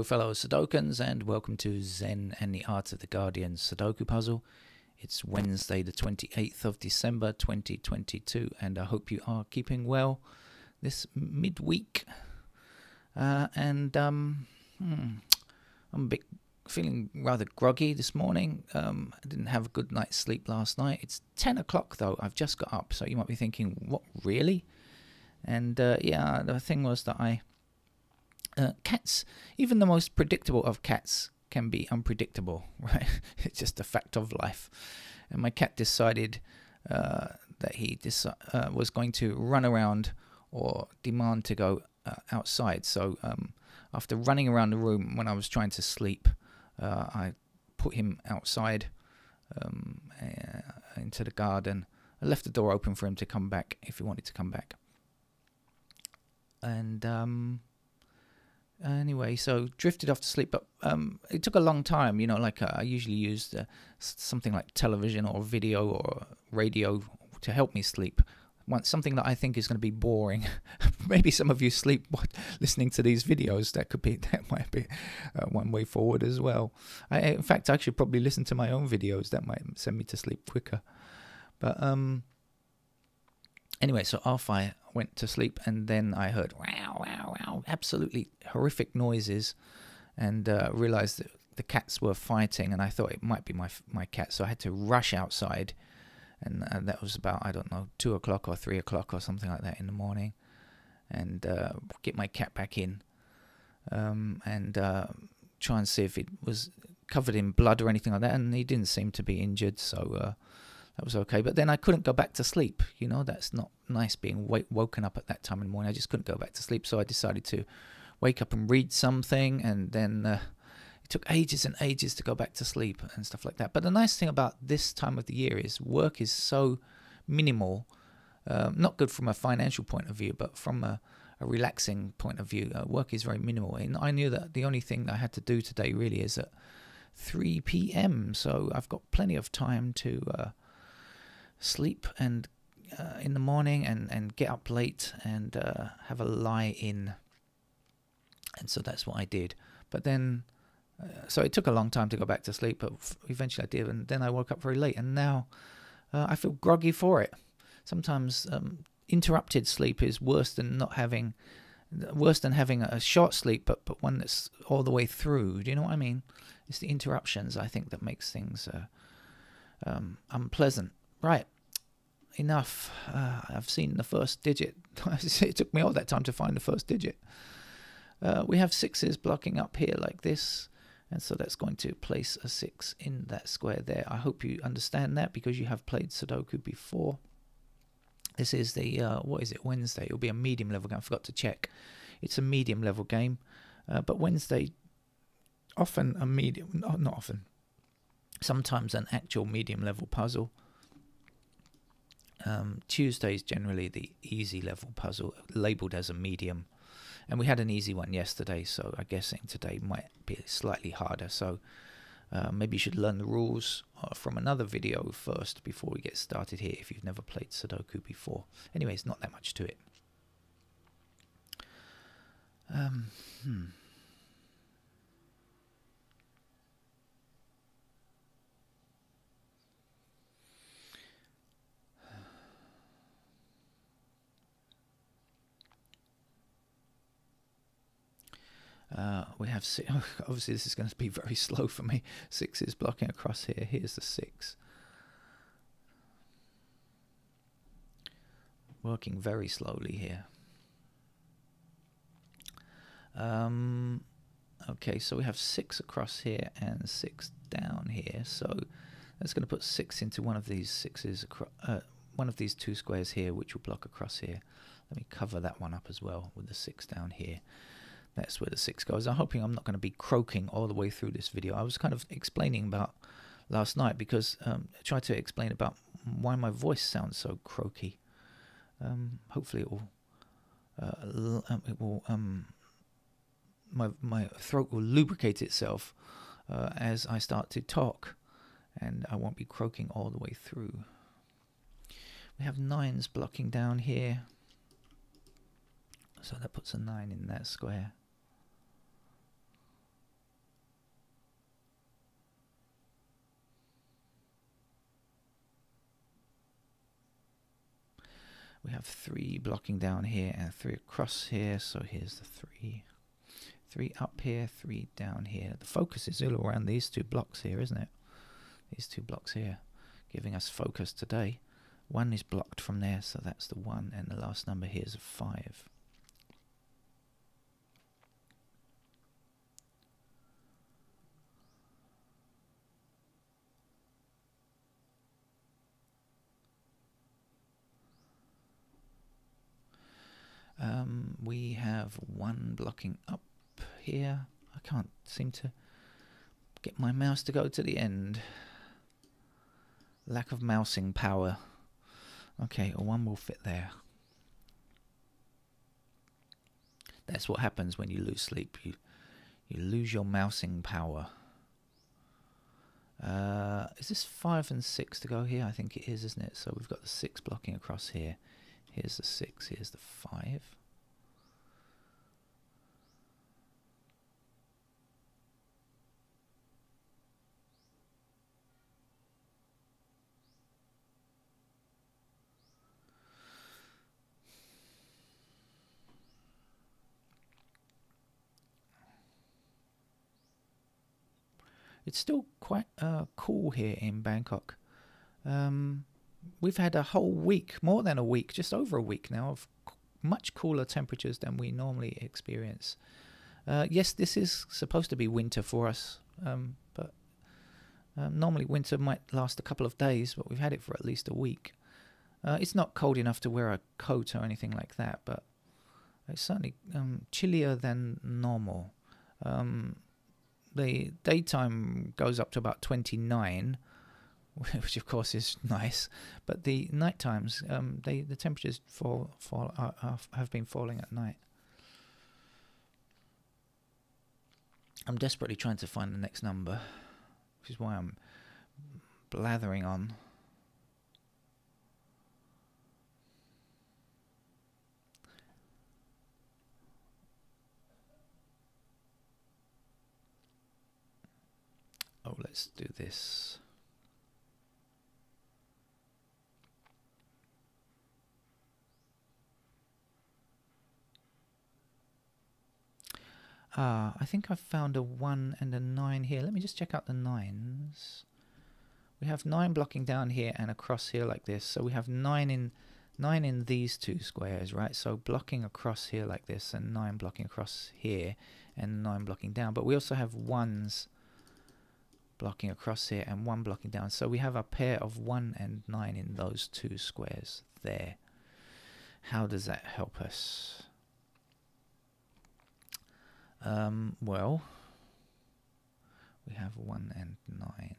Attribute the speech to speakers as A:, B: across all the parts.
A: Hello fellow Sudokans, and welcome to Zen and the Art of the Guardian Sudoku puzzle. It's Wednesday the 28th of December 2022, and I hope you are keeping well this midweek. I'm feeling rather groggy this morning. I didn't have a good night's sleep last night. It's 10 o'clock though, I've just got up, so you might be thinking, what, really? And yeah, the thing was that cats, even the most predictable of cats, can be unpredictable, right? It's just a fact of life. And my cat decided that he was going to run around or demand to go outside. So after running around the room when I was trying to sleep, I put him outside into the garden. I left the door open for him to come back if he wanted to come back. And anyway, so drifted off to sleep, but it took a long time, you know, like I usually use something like television or video or radio to help me sleep. Something that I think is going to be boring. Maybe some of you sleep listening to these videos. That might be one way forward as well. In fact, I should probably listen to my own videos. That might send me to sleep quicker. But anyway, so off I went to sleep, and then I heard wow, wow, wow, absolutely horrific noises, and realized that the cats were fighting, and I thought it might be my cat, so I had to rush outside, and that was about, I don't know, 2 o'clock or 3 o'clock or something like that in the morning, and get my cat back in, and try and see if it was covered in blood or anything like that, and he didn't seem to be injured, so that was okay. But then I couldn't go back to sleep. You know, that's not nice being woken up at that time in the morning. I just couldn't go back to sleep, so I decided to wake up and read something, and then it took ages and ages to go back to sleep and stuff like that. But the nice thing about this time of the year is work is so minimal, not good from a financial point of view, but from a relaxing point of view. Work is very minimal, and I knew that the only thing I had to do today really is at 3 p.m, so I've got plenty of time to sleep and in the morning and get up late and have a lie in, and so that's what I did. But then so it took a long time to go back to sleep, but eventually I did, and then I woke up very late, and now I feel groggy for it. Sometimes interrupted sleep is worse than having a short sleep, but one that's all the way through. Do you know what I mean? It's the interruptions, I think, that makes things unpleasant. Right, enough. I've seen the first digit. It took me all that time to find the first digit. We have sixes blocking up here like this, and so that's going to place a 6 in that square there. I hope you understand that, because you have played Sudoku before. This is the, what is it, Wednesday. It'll be a medium level game. I forgot to check. It's a medium level game, but Wednesday, often a medium, not often, sometimes an actual medium level puzzle. Tuesday is generally the easy level puzzle, labelled as a medium, and we had an easy one yesterday, so I'm guessing today might be slightly harder. So maybe you should learn the rules from another video first before we get started here, if you've never played Sudoku before. Anyway, it's not that much to it. We have six. Obviously this is going to be very slow for me. 6 is blocking across here. Here's the 6. Working very slowly here. Okay, so we have 6 across here and 6 down here. So that's going to put 6 into one of these 6s across, one of these 2 squares here, which will block across here. Let me cover that one up as well with the 6 down here. That's where the 6 goes. I'm hoping I'm not going to be croaking all the way through this video. I was kind of explaining about last night, because I tried to explain about why my voice sounds so croaky. Hopefully my throat will lubricate itself as I start to talk, and I won't be croaking all the way through. We have 9s blocking down here, so that puts a 9 in that square. We have 3 blocking down here and 3 across here. So here's the 3. 3 up here, 3 down here. The focus is all around these 2 blocks here, isn't it? These 2 blocks here, giving us focus today. 1 is blocked from there, so that's the 1, and the last number here is a 5. We have 1 blocking up here. I can't seem to get my mouse to go to the end. Lack of mousing power. Okay, a 1 will fit there. That's what happens when you lose sleep. You lose your mousing power. Is this 5 and 6 to go here? I think it is, isn't it? So we've got the 6 blocking across here. Here's the 6, here's the 5. It's still quite cool here in Bangkok. We've had a whole week, more than a week, just over a week now, of much cooler temperatures than we normally experience. Yes, this is supposed to be winter for us, but normally winter might last a couple of days, but we've had it for at least a week. It's not cold enough to wear a coat or anything like that, but it's certainly chillier than normal. The daytime goes up to about 29, which of course is nice, but the night times, the temperatures have been falling at night. I'm desperately trying to find the next number, which is why I'm blathering on. Oh, let's do this. I think I've found a 1 and a 9 here. Let me just check out the 9s. We have 9 blocking down here and across here like this. So we have 9 in these 2 squares, right? So blocking across here like this, and 9 blocking across here, and 9 blocking down. But we also have 1s blocking across here and 1 blocking down. So we have a pair of 1 and 9 in those 2 squares there. How does that help us? Well, we have 1 and 9.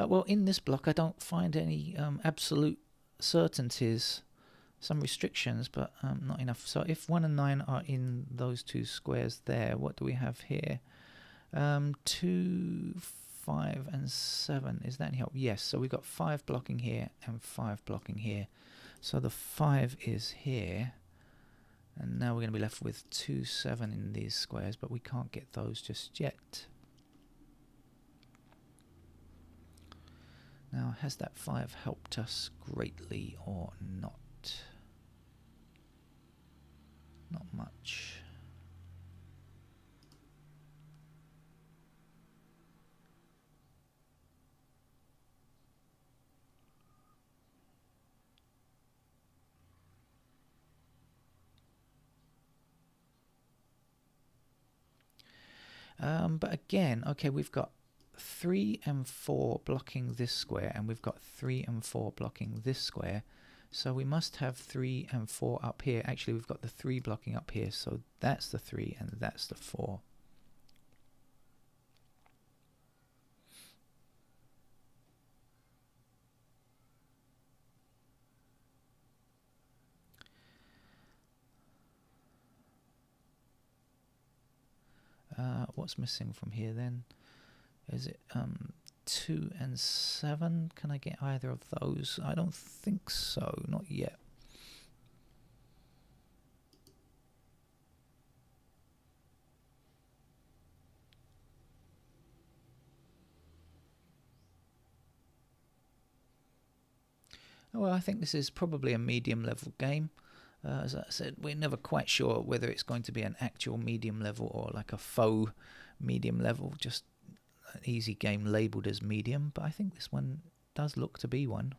A: Well, in this block I don't find any absolute certainties, some restrictions, but not enough. So if 1 and 9 are in those 2 squares there, what do we have here? 2, 5 and 7. Is that any help? Yes, so we've got 5 blocking here and 5 blocking here. So the 5 is here, and now we're going to be left with 2, 7 in these squares, but we can't get those just yet. Now, has that 5 helped us greatly or not? Not much. But again, okay, we've got 3 and 4 blocking this square, and we've got 3 and 4 blocking this square. So we must have 3 and 4 up here. Actually, we've got the 3 blocking up here, so that's the 3 and that's the 4. What's missing from here then? Is it 2 and 7? Can I get either of those? I don't think so, not yet. Well, I think this is probably a medium level game. As I said, we're never quite sure whether it's going to be an actual medium level or like a faux medium level, just an easy game labelled as medium, but I think this one does look to be one.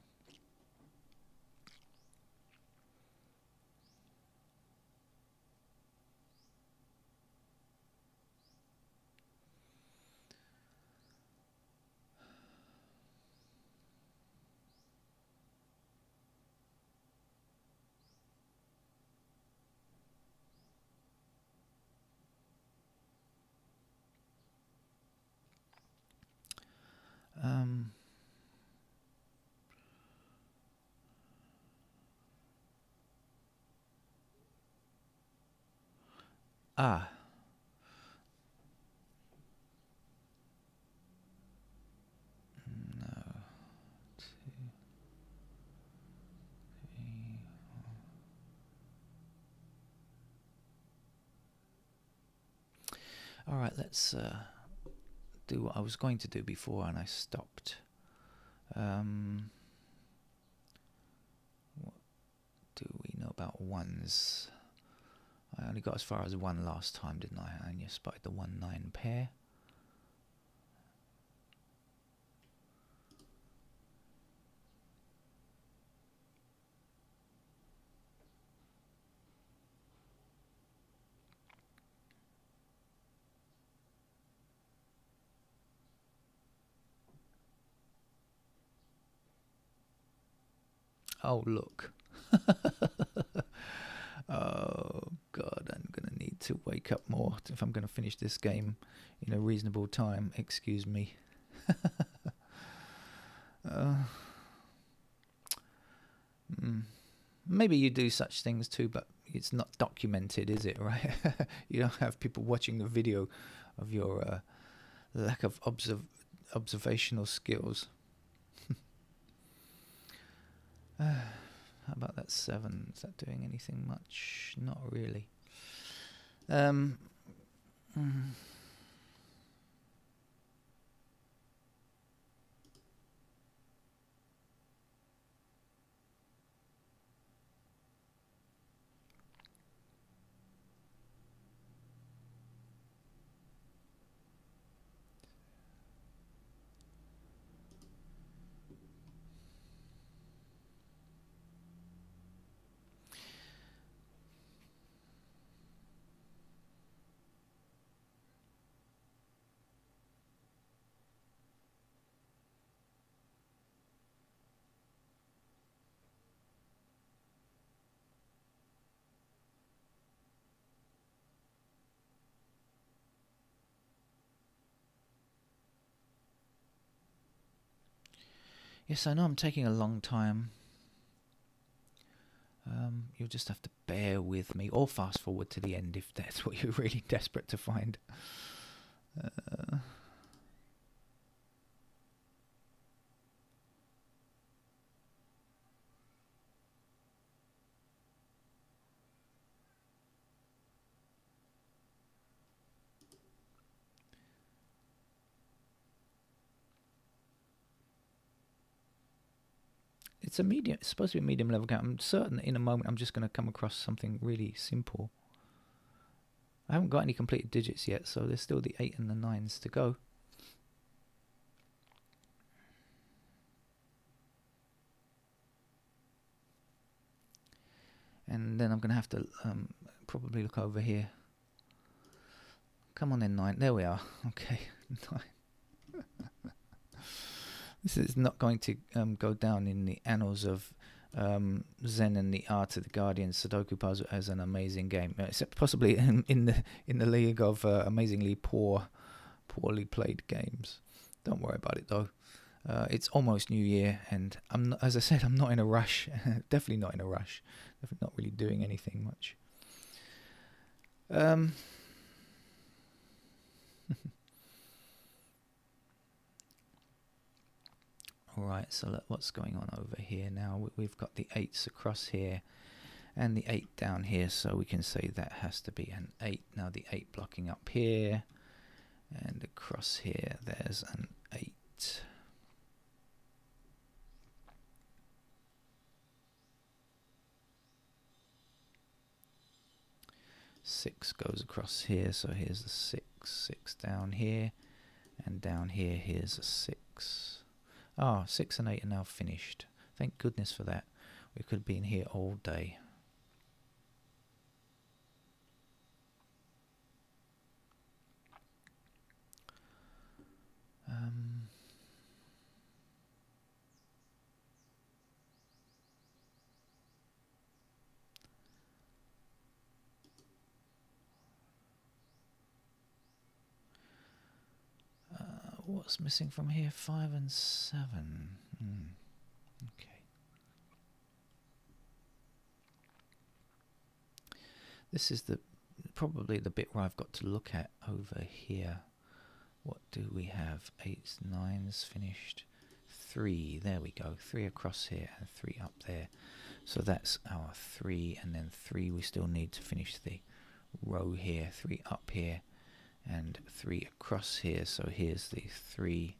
A: Ah. No. 2, 3. All right, let's do what I was going to do before and I stopped. What do we know about ones? I only got as far as 1 last time, didn't I? And you spotted the 1-9 pair. Oh, look. Oh, God, I'm going to need to wake up more if I'm going to finish this game in a reasonable time. Excuse me. Maybe you do such things too, but it's not documented, is it, right? You don't have people watching the video of your lack of observational skills. How about that 7? Is that doing anything much? Not really. Yes, I know I'm taking a long time. You'll just have to bear with me, or fast forward to the end if that's what you're really desperate to find. It's a medium. It's supposed to be a medium level game. I'm certain in a moment I'm just going to come across something really simple. I haven't got any completed digits yet, so there's still the 8 and the 9s to go. And then I'm going to have to probably look over here. Come on then, 9. There we are. Okay, 9. This is not going to go down in the annals of Zen and the Art of the Guardian Sudoku puzzle as an amazing game, except possibly in the league of amazingly poorly played games. Don't worry about it though. It's almost New Year, and I'm not, as I said, I'm not in a rush. Definitely not in a rush. Definitely not really doing anything much. Alright, so what's going on over here now? We've got the 8s across here and the 8 down here, so we can say that has to be an 8. Now the 8 blocking up here, and across here there's an 8. Six goes across here, so here's the 6 down here, and down here here's a 6. Ah, 6 and 8 are now finished. Thank goodness for that. We could have been here all day. What's missing from here? 5 and 7. Okay. This is probably the bit where I've got to look at over here. What do we have? 8s, 9s finished. 3, there we go. 3 across here and 3 up there. So that's our 3, and then 3 we still need to finish the row here. 3 up here and 3 across here. So here's the 3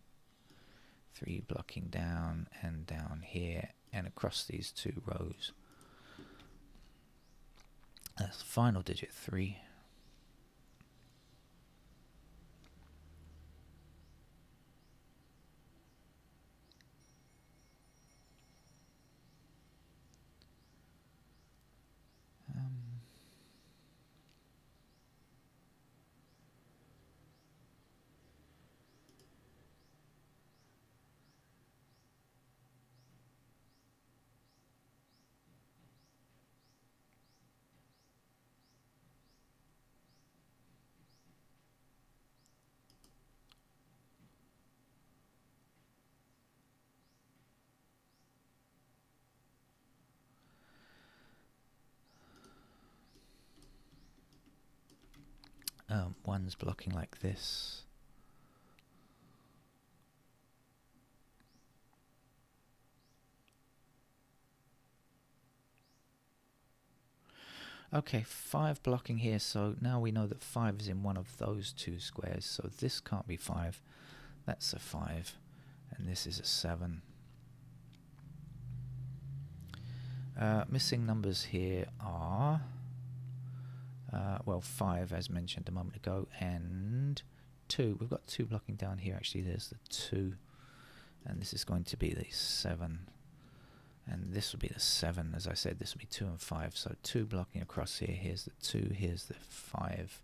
A: blocking down and down here and across these 2 rows. That's the final digit, 3. One's blocking like this. Okay, 5 blocking here, so now we know that 5 is in one of those 2 squares, so this can't be 5. That's a 5, and this is a 7. Missing numbers here are well, 5 as mentioned a moment ago, and 2. We've got 2 blocking down here. Actually, there's the 2, and this is going to be the 7, and this will be the 7. As I said, this will be 2 and 5. So 2 blocking across here. Here's the 2. Here's the 5.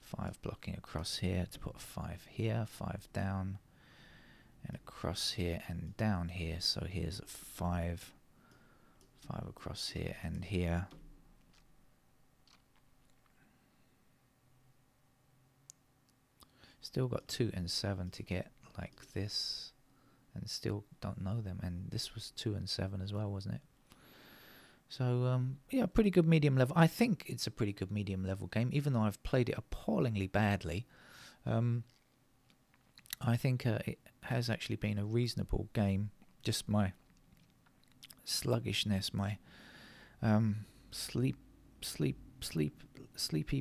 A: 5 blocking across here to put a 5 here. 5 down and across here and down here. So here's a 5. 5 across here and here. Still got 2 and 7 to get like this, and still don't know them. And this was 2 and 7 as well, wasn't it? So yeah, pretty good medium level. I think it's a pretty good medium level game, even though I've played it appallingly badly. I think it has actually been a reasonable game. Just my sluggishness, my sleepy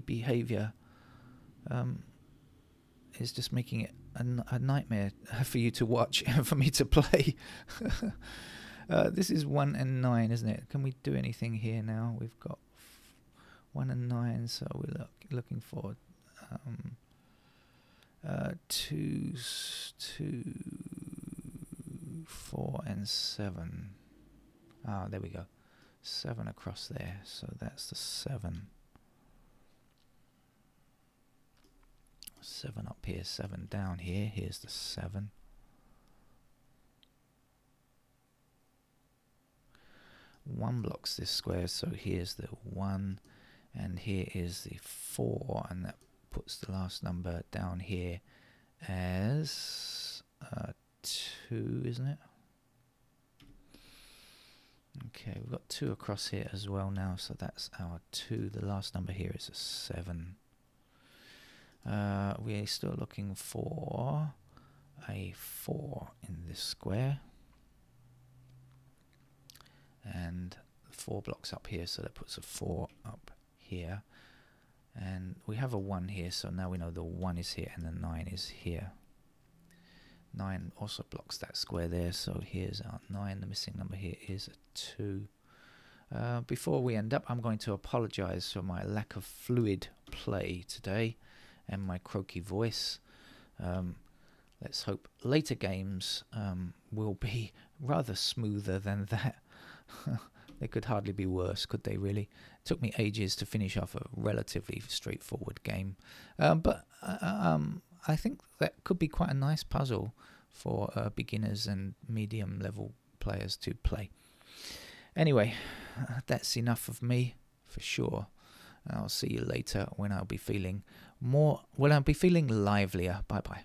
A: behavior is just making it a nightmare for you to watch and for me to play. This is 1 and 9, isn't it? Can we do anything here now? We've got 1 and 9, so we're looking for 2, 4 and 7. Ah, there we go. 7 across there, so that's the 7. 7 up here, 7 down here. Here's the 7. One blocks this square, so here's the 1, and here is the 4, and that puts the last number down here as 2, isn't it? Okay, we've got 2 across here as well now, so that's our 2. The last number here is a 7. We're still looking for a 4 in this square. 4 blocks up here, so that puts a 4 up here. And we have a 1 here, so now we know the 1 is here and the 9 is here. 9 also blocks that square there, so here's our 9. The missing number here is a 2. Before we end up, I'm going to apologize for my lack of fluid play today and my croaky voice. Let's hope later games will be rather smoother than that. They could hardly be worse, could they really? It took me ages to finish off a relatively straightforward game. But I think that could be quite a nice puzzle for beginners and medium level players to play. Anyway, that's enough of me for sure. I'll see you later when I'll be feeling livelier. Bye bye.